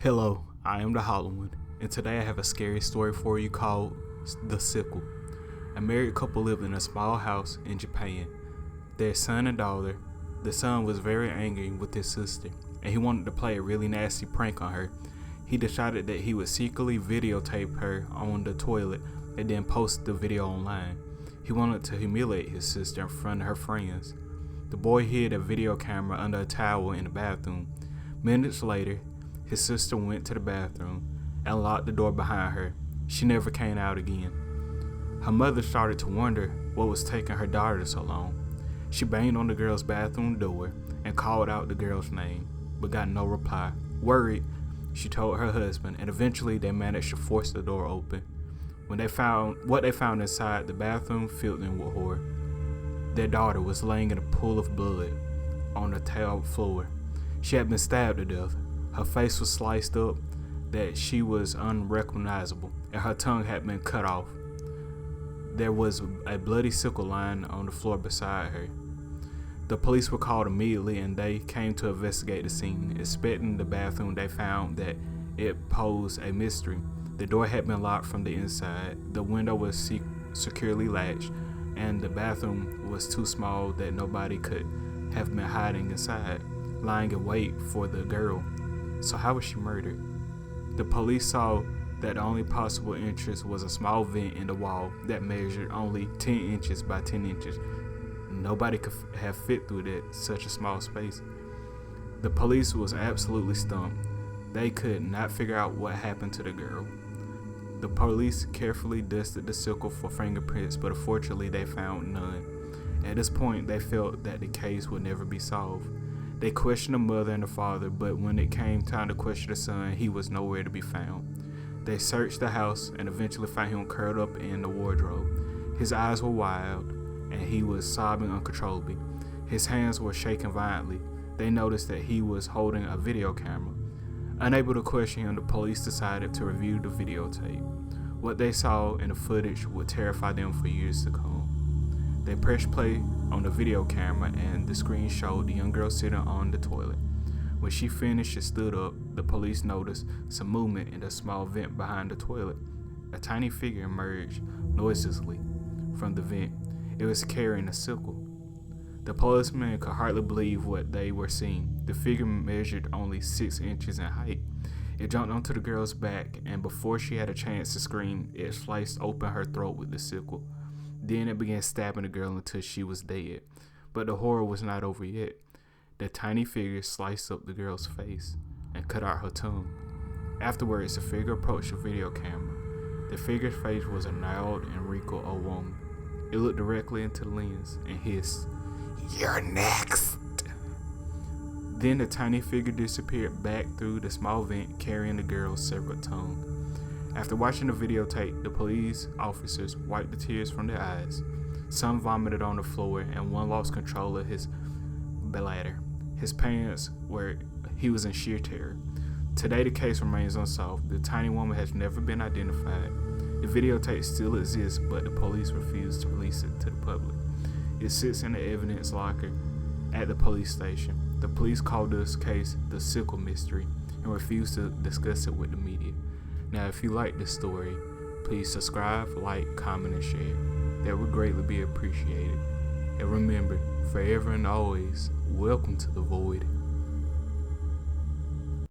Hello, I am the Hollow One, and today I have a scary story for you called The Sickle. A married couple lived in a small house in Japan. Their son and daughter. The son was very angry with his sister, and he wanted to play a really nasty prank on her. He decided that he would secretly videotape her on the toilet and then post the video online. He wanted to humiliate his sister in front of her friends. The boy hid a video camera under a towel in the bathroom. Minutes later, his sister went to the bathroom and locked the door behind her. She never came out again. Her mother started to wonder what was taking her daughter so long. She banged on the girl's bathroom door and called out the girl's name, but got no reply. Worried, she told her husband, and eventually they managed to force the door open. When they found inside the bathroom filled them with horror. Their daughter was laying in a pool of blood on the tiled floor. She had been stabbed to death. Her face was sliced up that she was unrecognizable, and her tongue had been cut off. There was a bloody sickle lying on the floor beside her. The police were called immediately, and they came to investigate the scene. Inspecting the bathroom, they found that it posed a mystery. The door had been locked from the inside, the window was securely latched, and the bathroom was too small that nobody could have been hiding inside, lying in wait for the girl. So how was she murdered? The police saw that the only possible entrance was a small vent in the wall that measured only 10 inches by 10 inches. Nobody could have fit through that such a small space. The police was absolutely stumped. They could not figure out what happened to the girl. The police carefully dusted the sickle for fingerprints, but unfortunately they found none. At this point, they felt that the case would never be solved. They questioned the mother and the father, but when it came time to question the son, he was nowhere to be found. They searched the house and eventually found him curled up in the wardrobe. His eyes were wild, and he was sobbing uncontrollably. His hands were shaking violently. They noticed that he was holding a video camera. Unable to question him, the police decided to review the videotape. What they saw in the footage would terrify them for years to come. They pressed play on the video camera, and the screen showed the young girl sitting on the toilet. When she finished and stood up, the police noticed some movement in the small vent behind the toilet. A tiny figure emerged noiselessly from the vent. It was carrying a sickle. The policemen could hardly believe what they were seeing. The figure measured only 6 inches in height. It jumped onto the girl's back, and before she had a chance to scream, it sliced open her throat with the sickle. Then it began stabbing the girl until she was dead. But the horror was not over yet. The tiny figure sliced up the girl's face and cut out her tongue. Afterwards, the figure approached the video camera. The figure's face was a gnarled and wrinkled old woman. It looked directly into the lens and hissed, "You're next!" Then the tiny figure disappeared back through the small vent, carrying the girl's severed tongue. After watching the videotape, the police officers wiped the tears from their eyes. Some vomited on the floor, and one lost control of his bladder. His parents he was in sheer terror. Today, the case remains unsolved. The tiny woman has never been identified. The videotape still exists, but the police refuse to release it to the public. It sits in the evidence locker at the police station. The police called this case the Sickle Mystery and refused to discuss it with the media. Now, if you like this story, please subscribe, like, comment, and share. That would greatly be appreciated. And remember, forever and always, welcome to the void.